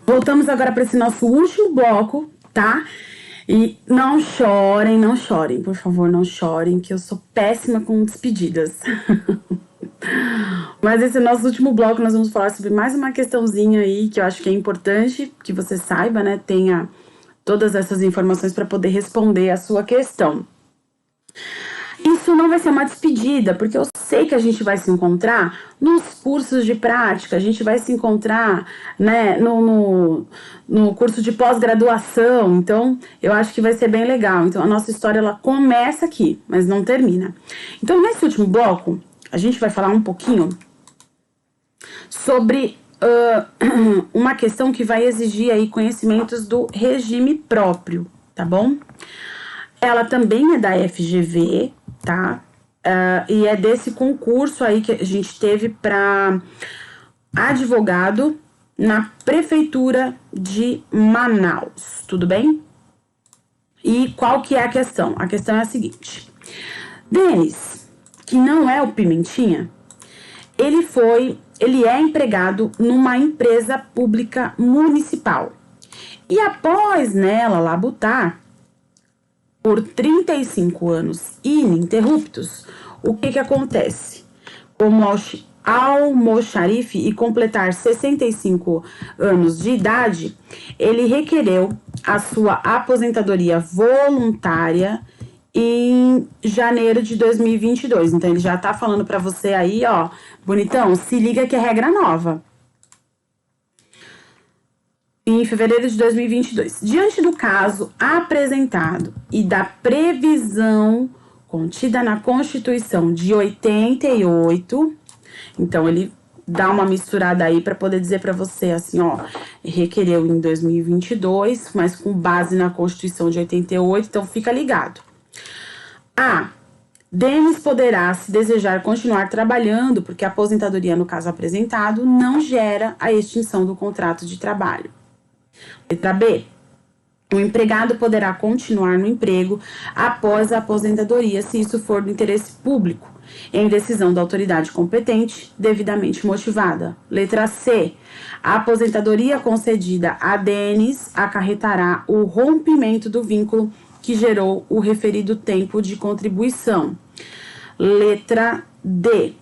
Voltamos agora para esse nosso último bloco, tá? E não chorem, por favor, não chorem, que eu sou péssima com despedidas. Mas esse é o nosso último bloco, nós vamos falar sobre mais uma questãozinha aí que eu acho que é importante que você saiba, né? Tenha todas essas informações para poder responder a sua questão. Isso não vai ser uma despedida, porque eu sei que a gente vai se encontrar nos cursos de prática, a gente vai se encontrar, né, no curso de pós-graduação, então eu acho que vai ser bem legal. Então a nossa história, ela começa aqui, mas não termina. Então nesse último bloco, a gente vai falar um pouquinho sobre uma questão que vai exigir aí conhecimentos do regime próprio, tá bom? Ela também é da FGV, tá? E é desse concurso aí que a gente teve para advogado na Prefeitura de Manaus, tudo bem? E qual que é a questão? A questão é a seguinte. Denis, que não é o Pimentinha, ele é empregado numa empresa pública municipal. E após nela labutar por 35 anos ininterruptos, o que acontece? Como almoxarife e completar 65 anos de idade, ele requereu a sua aposentadoria voluntária em janeiro de 2022. Então, ele já tá falando para você aí, ó, bonitão, se liga que é regra nova. Em fevereiro de 2022. Diante do caso apresentado e da previsão contida na Constituição de 88, então ele dá uma misturada aí para poder dizer para você assim, ó, requereu em 2022, mas com base na Constituição de 88, então fica ligado. Denis poderá, se desejar, continuar trabalhando, porque a aposentadoria, no caso apresentado, não gera a extinção do contrato de trabalho. Letra B. O empregado poderá continuar no emprego após a aposentadoria, se isso for do interesse público, em decisão da autoridade competente, devidamente motivada. Letra C. A aposentadoria concedida a Denis acarretará o rompimento do vínculo que gerou o referido tempo de contribuição. Letra D.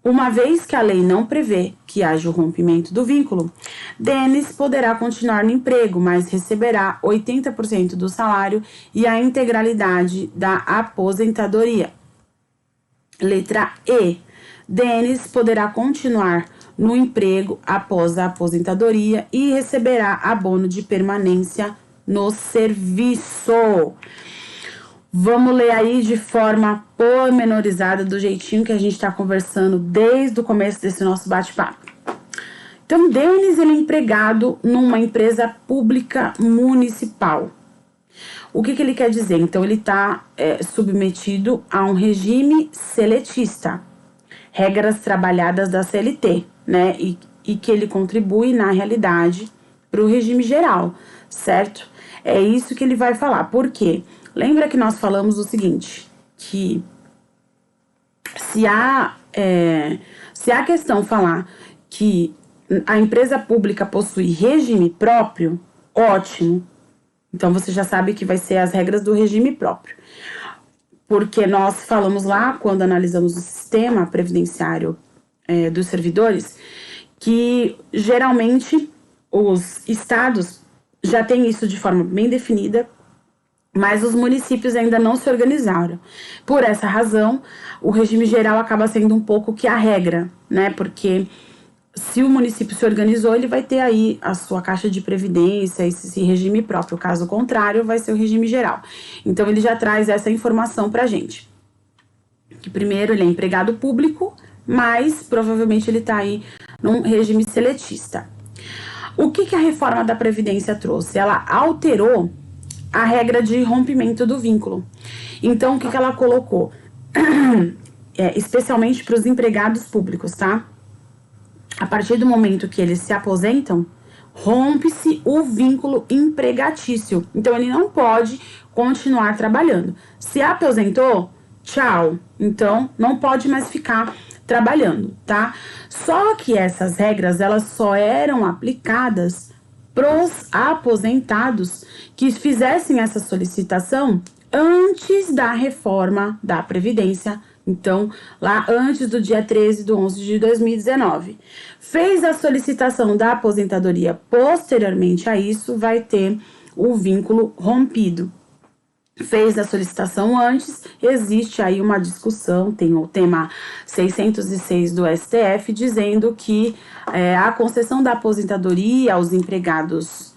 Uma vez que a lei não prevê que haja o rompimento do vínculo, Denis poderá continuar no emprego, mas receberá 80% do salário e a integralidade da aposentadoria. Letra E. Denis poderá continuar no emprego após a aposentadoria e receberá abono de permanência no serviço. Vamos ler aí de forma pormenorizada, do jeitinho que a gente está conversando desde o começo desse nosso bate-papo. Então, Denis, ele é empregado numa empresa pública municipal. O que ele quer dizer? Então, ele está submetido a um regime seletista, regras trabalhadas da CLT, né? E que ele contribui, na realidade, para o regime geral, certo? É isso que ele vai falar. Por quê? Lembra que nós falamos o seguinte, que se a questão falar que a empresa pública possui regime próprio, ótimo. Então, você já sabe que vai ser as regras do regime próprio. Porque nós falamos lá, quando analisamos o sistema previdenciário dos servidores, que geralmente os estados já têm isso de forma bem definida, mas os municípios ainda não se organizaram. Por essa razão, o regime geral acaba sendo um pouco que a regra, né? Porque se o município se organizou, ele vai ter aí a sua caixa de previdência, esse regime próprio. Caso contrário, vai ser o regime geral. Então, ele já traz essa informação pra gente. Que primeiro, ele é empregado público, mas provavelmente ele tá aí num regime seletista. O que a reforma da Previdência trouxe? Ela alterou a regra de rompimento do vínculo. Então, o que ela colocou? Especialmente para os empregados públicos, tá? A partir do momento que eles se aposentam, rompe-se o vínculo empregatício. Então, ele não pode continuar trabalhando. Se aposentou, tchau. Então, não pode mais ficar trabalhando, tá? Só que essas regras, elas só eram aplicadas pros aposentados que fizessem essa solicitação antes da reforma da Previdência. Então, lá antes do dia 13/11/2019. Fez a solicitação da aposentadoria posteriormente a isso, vai ter o vínculo rompido. Fez a solicitação antes, existe aí uma discussão, tem o tema 606 do STF, dizendo que a concessão da aposentadoria aos empregados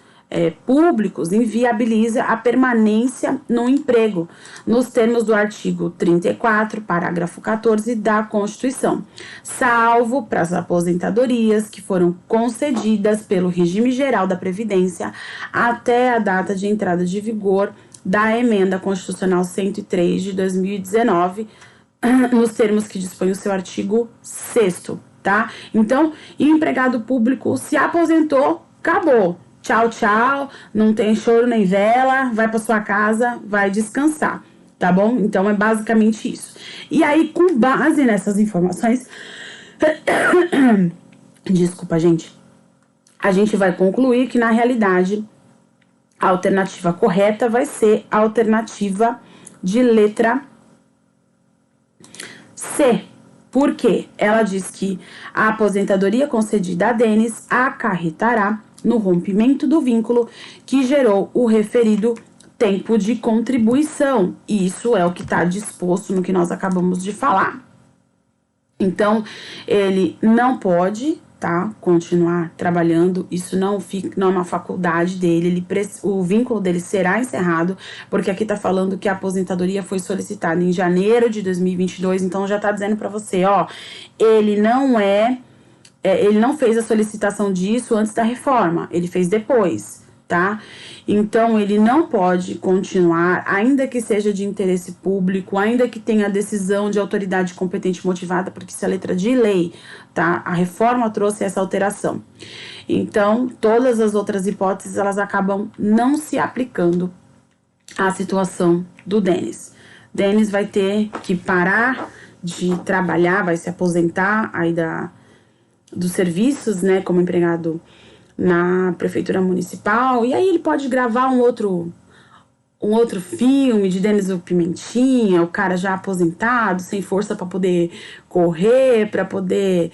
públicos inviabiliza a permanência no emprego, nos termos do artigo 34, parágrafo 14 da Constituição, salvo para as aposentadorias que foram concedidas pelo regime geral da Previdência até a data de entrada de vigor da Emenda Constitucional 103 de 2019, nos termos que dispõe o seu artigo 6º, tá? Então, empregado público se aposentou, acabou. Tchau, tchau, não tem choro nem vela, vai para sua casa, vai descansar, tá bom? Então, é basicamente isso. E aí, com base nessas informações, desculpa, gente, a gente vai concluir que, na realidade, a alternativa correta vai ser a alternativa de letra C. Por quê? Ela diz que a aposentadoria concedida a Denis acarretará no rompimento do vínculo que gerou o referido tempo de contribuição. E isso é o que está disposto no que nós acabamos de falar. Então, ele não pode, tá, continuar trabalhando, isso não é uma faculdade dele, o vínculo dele será encerrado, porque aqui tá falando que a aposentadoria foi solicitada em janeiro de 2022, então já tá dizendo para você, ó, ele não fez a solicitação disso antes da reforma, ele fez depois, tá? Então, ele não pode continuar, ainda que seja de interesse público, ainda que tenha decisão de autoridade competente motivada, porque isso é letra de lei, tá? A reforma trouxe essa alteração. Então, todas as outras hipóteses, elas acabam não se aplicando à situação do Denis. Denis vai ter que parar de trabalhar, vai se aposentar aí dos serviços, né, como empregado na prefeitura municipal, e aí ele pode gravar um outro filme de Denis o Pimentinha, o cara já aposentado, sem força para poder correr, para poder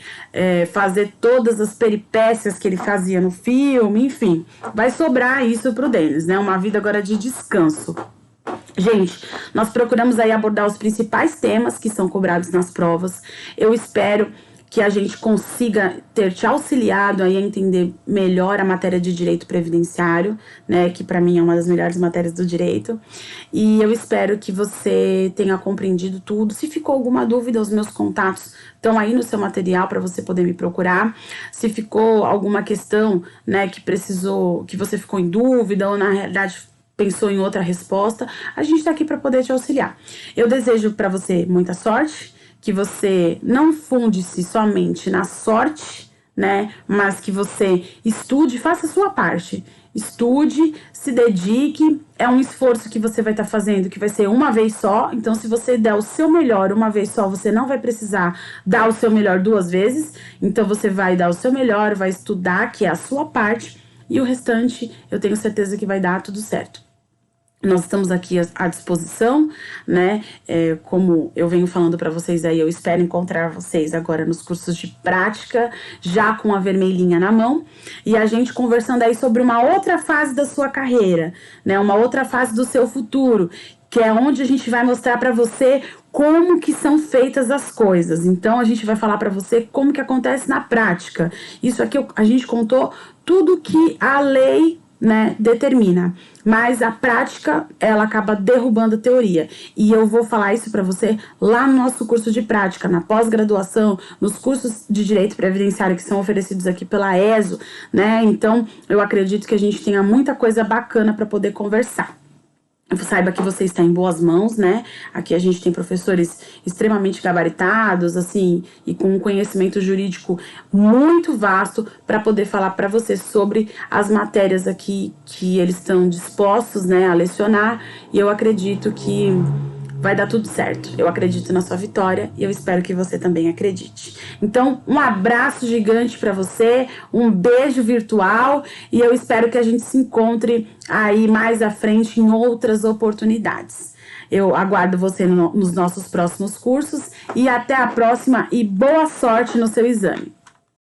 fazer todas as peripécias que ele fazia no filme, enfim, vai sobrar isso pro Denis, né, uma vida agora de descanso. Gente, nós procuramos aí abordar os principais temas que são cobrados nas provas. Eu espero que a gente consiga ter te auxiliado aí a entender melhor a matéria de direito previdenciário, né, que para mim é uma das melhores matérias do direito, e eu espero que você tenha compreendido tudo. Se ficou alguma dúvida, os meus contatos estão aí no seu material para você poder me procurar. Se ficou alguma questão, né, que você ficou em dúvida ou na realidade pensou em outra resposta, a gente tá aqui para poder te auxiliar. Eu desejo para você muita sorte, que você não funde-se somente na sorte, né, mas que você estude, faça a sua parte. Estude, se dedique, é um esforço que você vai estar fazendo, que vai ser uma vez só, então se você der o seu melhor uma vez só, você não vai precisar dar o seu melhor 2 vezes, então você vai dar o seu melhor, vai estudar, que é a sua parte, e o restante eu tenho certeza que vai dar tudo certo. Nós estamos aqui à disposição, né, como eu venho falando para vocês aí, eu espero encontrar vocês agora nos cursos de prática, já com a vermelhinha na mão, e a gente conversando aí sobre uma outra fase da sua carreira, né, uma outra fase do seu futuro, que é onde a gente vai mostrar para você como que são feitas as coisas. Então, a gente vai falar para você como que acontece na prática. Isso aqui a gente contou tudo que a lei, né, determina, mas a prática, ela acaba derrubando a teoria, e eu vou falar isso para você lá no nosso curso de prática, na pós-graduação, nos cursos de direito previdenciário que são oferecidos aqui pela ESO, né, então eu acredito que a gente tenha muita coisa bacana para poder conversar. Saiba que você está em boas mãos, né? Aqui a gente tem professores extremamente gabaritados, assim, e com um conhecimento jurídico muito vasto para poder falar para você sobre as matérias aqui que eles estão dispostos, né, a lecionar. E eu acredito que vai dar tudo certo. Eu acredito na sua vitória e eu espero que você também acredite. Então, um abraço gigante para você, um beijo virtual e eu espero que a gente se encontre aí mais à frente em outras oportunidades. Eu aguardo você nos nossos próximos cursos e até a próxima e boa sorte no seu exame.